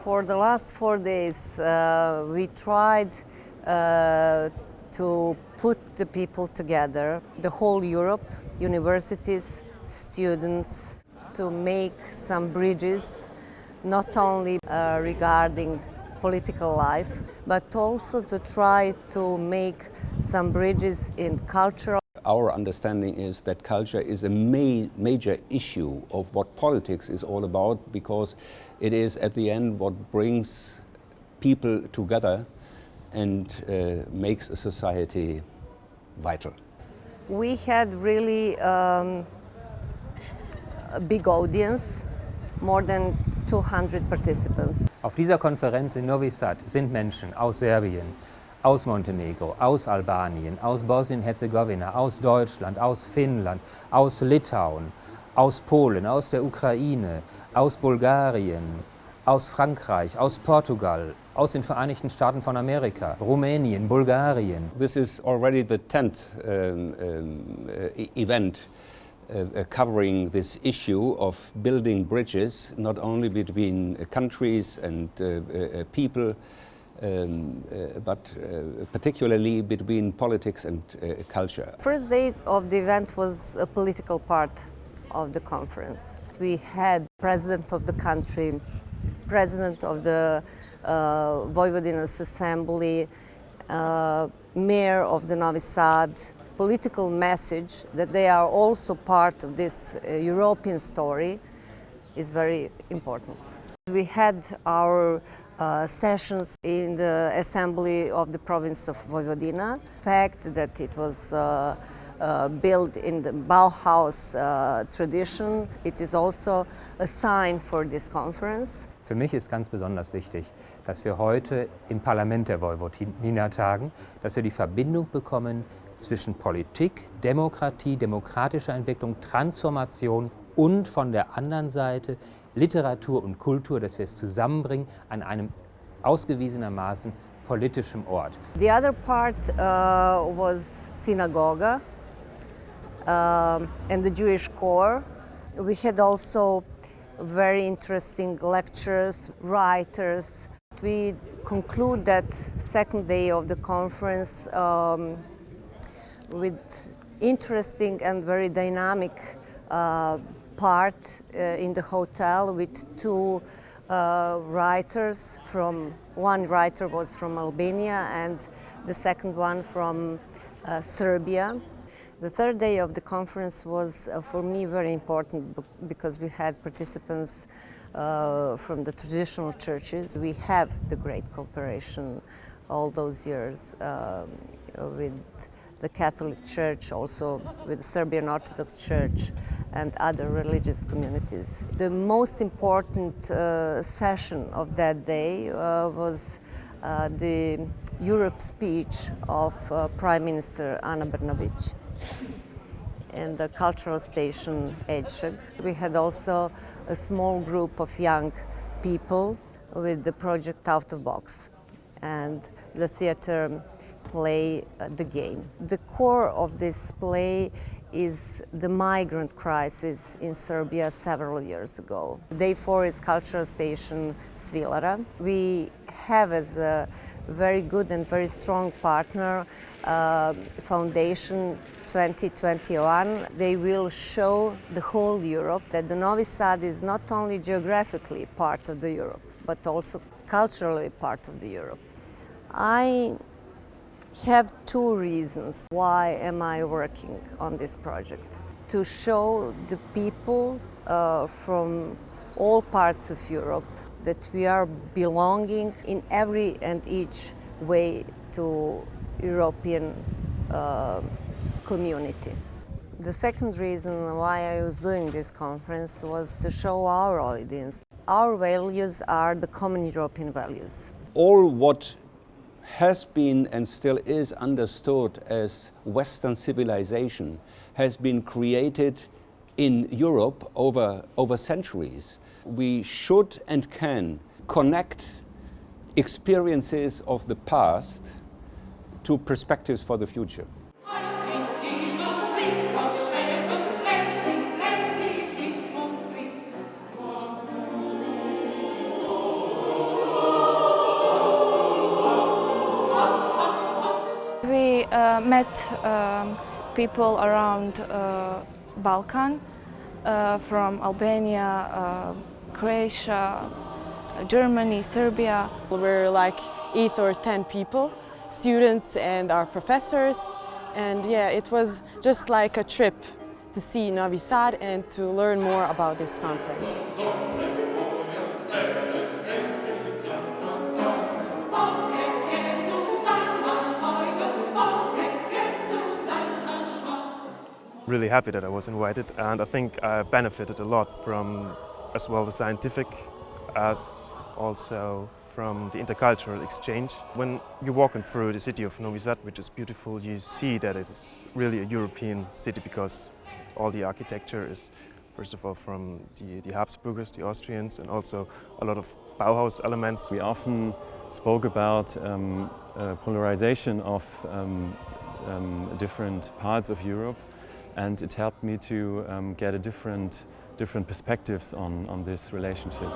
For the last 4 days, we tried to put the people together, the whole Europe, universities, students, to make some bridges, not only regarding political life, but also to try to make some bridges in cultural. Our understanding is that culture is a major issue of what politics is all about, because it is at the end what brings people together and makes a society vital. We had really a big audience, more than 200 participants. Auf dieser Konferenz in Novi Sad sind Menschen aus Serbien, aus Montenegro, aus Albanien, aus Bosnien-Herzegowina, aus Deutschland, aus Finnland, aus Litauen, aus Polen, aus der Ukraine, aus Bulgarien, aus Frankreich, aus Portugal, aus den Vereinigten Staaten von Amerika, Rumänien, Bulgarien. This is already the 10th event covering this issue of building bridges, not only between countries and people, but particularly between politics and culture. First day of the event was a political part of the conference. We had president of the country, president of the Vojvodina's assembly, mayor of the Novi Sad, political message that they are also part of this European story is very important. We had our sessions in the assembly of the province of Vojvodina. The fact that it was built in the Bauhaus tradition, it is also a sign for this conference. Für mich ist ganz besonders wichtig, dass wir heute im Parlament der Vojvodina tagen, dass wir die Verbindung bekommen zwischen Politik, Demokratie, demokratischer Entwicklung, Transformation und von der anderen Seite Literatur und Kultur, dass wir es zusammenbringen an einem ausgewiesenermaßen politischen Ort. The other part was synagogue and the Jewish core. We had also very interesting lectures, writers. We conclude that second day of the conference with interesting and very dynamic part in the hotel with two writers. One writer was from Albania and the second one from Serbia. The third day of the conference was for me very important because we had participants from the traditional churches. We have the great cooperation all those years with the Catholic Church, also with the Serbian Orthodox Church and other religious communities. The most important session of that day was the Europe speech of Prime Minister Ana Brnabić in the cultural station Ejšeg. We had also a small group of young people with the project Out of Box and the theater play The Game. The core of this play is the migrant crisis in Serbia several years ago. Day 4 is cultural station Svilara. We have as a very good and very strong partner Foundation 2021. They will show the whole Europe that the Novi Sad is not only geographically part of the Europe, but also culturally part of the Europe. I have two reasons why am I working on this project. To show the people from all parts of Europe that we are belonging in every and each way to European community. The second reason why I was doing this conference was to show our audience. Our values are the common European values. All what has been and still is understood as Western civilization has been created in Europe over centuries. We should and can connect experiences of the past to perspectives for the future. met people around Balkan, from Albania, Croatia, Germany, Serbia. We're like 8 or 10 people, students and our professors, and yeah, it was just like a trip to see Novi Sad and to learn more about this conference. Really happy that I was invited, and I think I benefited a lot from as well the scientific as also from the intercultural exchange. When you're walking through the city of Novi Sad, which is beautiful, you see that it's really a European city because all the architecture is first of all from the Habsburgers, the Austrians, and also a lot of Bauhaus elements. We often spoke about polarization of different parts of Europe, and it helped me to get a different perspectives on this relationship.